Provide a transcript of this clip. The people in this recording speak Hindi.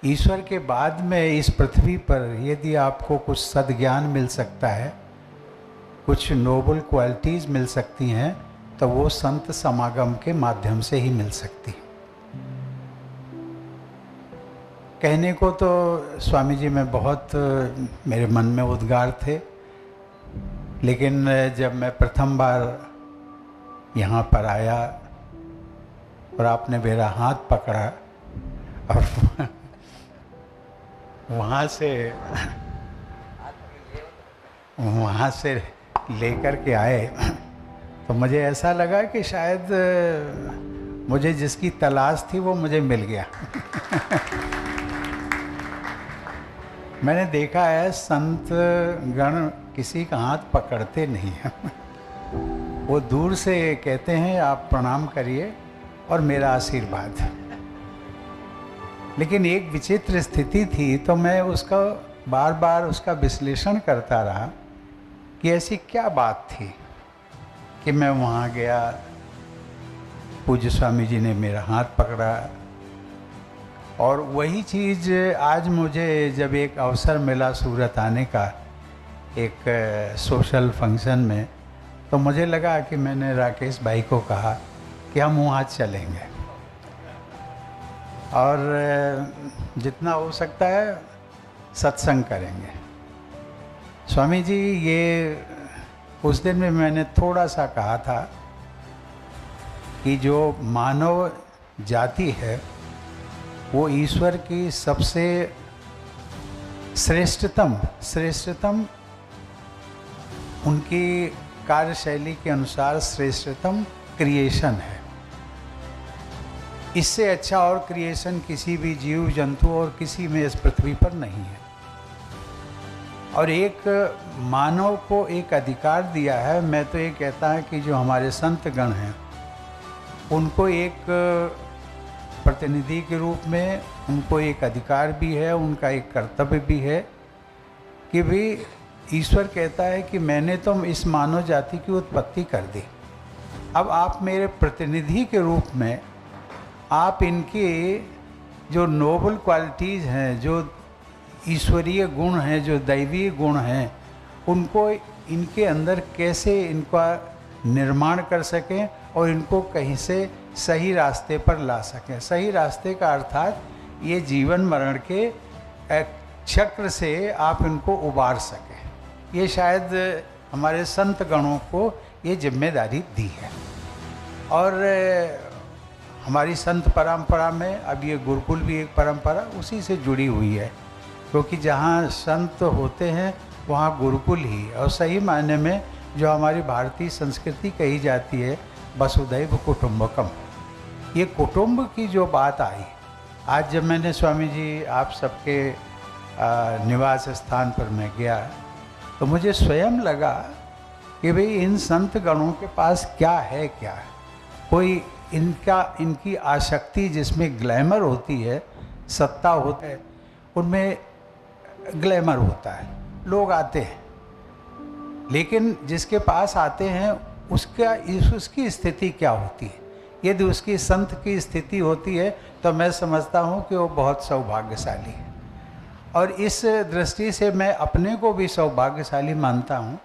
ईश्वर के बाद में इस पृथ्वी पर यदि आपको कुछ सद्ज्ञान मिल सकता है, कुछ नोबल क्वालिटीज़ मिल सकती हैं, तो वो संत समागम के माध्यम से ही मिल सकती है। कहने को तो स्वामी जी में बहुत मेरे मन में उद्गार थे, लेकिन जब मैं प्रथम बार यहाँ पर आया और आपने मेरा हाथ पकड़ा और वहाँ से लेकर के आए, तो मुझे ऐसा लगा कि शायद मुझे जिसकी तलाश थी वो मुझे मिल गया। मैंने देखा है संत गण किसी का हाथ पकड़ते नहीं हैं। वो दूर से कहते हैं आप प्रणाम करिए और मेरा आशीर्वाद। लेकिन एक विचित्र स्थिति थी, तो मैं उसका बार बार उसका विश्लेषण करता रहा कि ऐसी क्या बात थी कि मैं वहाँ गया, पूज्य स्वामी जी ने मेरा हाथ पकड़ा। और वही चीज़ आज मुझे जब एक अवसर मिला सूरत आने का एक सोशल फंक्शन में, तो मुझे लगा कि मैंने राकेश भाई को कहा कि हम वहाँ चलेंगे और जितना हो सकता है सत्संग करेंगे। स्वामी जी, ये उस दिन में मैंने थोड़ा सा कहा था कि जो मानव जाति है वो ईश्वर की सबसे श्रेष्ठतम उनकी कार्यशैली के अनुसार श्रेष्ठतम क्रिएशन है। इससे अच्छा और क्रिएशन किसी भी जीव जंतु और किसी में इस पृथ्वी पर नहीं है। और एक मानव को एक अधिकार दिया है। मैं तो ये कहता है कि जो हमारे संत गण हैं उनको एक प्रतिनिधि के रूप में उनको एक अधिकार भी है, उनका एक कर्तव्य भी है कि भी ईश्वर कहता है कि मैंने तो इस मानव जाति की उत्पत्ति कर दी, अब आप मेरे प्रतिनिधि के रूप में आप इनकी जो नोबल क्वालिटीज़ हैं, जो ईश्वरीय गुण हैं, जो दैवीय गुण हैं, उनको इनके अंदर कैसे इनका निर्माण कर सकें और इनको कहीं से सही रास्ते पर ला सकें। सही रास्ते का अर्थात ये जीवन मरण के चक्र से आप इनको उबार सकें। ये शायद हमारे संत गणों को ये जिम्मेदारी दी है। और हमारी संत परंपरा में अब ये गुरुकुल भी एक परंपरा उसी से जुड़ी हुई है, क्योंकि जहाँ संत होते हैं वहाँ गुरुकुल ही। और सही मायने में जो हमारी भारतीय संस्कृति कही जाती है वसुधैव कुटुंबकम, ये कुटुंब की जो बात आई, आज जब मैंने स्वामी जी आप सबके निवास स्थान पर मैं गया तो मुझे स्वयं लगा कि भाई इन संत गणों के पास क्या है, कोई इनकी आसक्ति जिसमें ग्लैमर होती है, सत्ता होता है, उनमें ग्लैमर होता है, लोग आते हैं, लेकिन जिसके पास आते हैं उसकी स्थिति क्या होती है। यदि उसकी संत की स्थिति होती है तो मैं समझता हूँ कि वो बहुत सौभाग्यशाली है। और इस दृष्टि से मैं अपने को भी सौभाग्यशाली मानता हूँ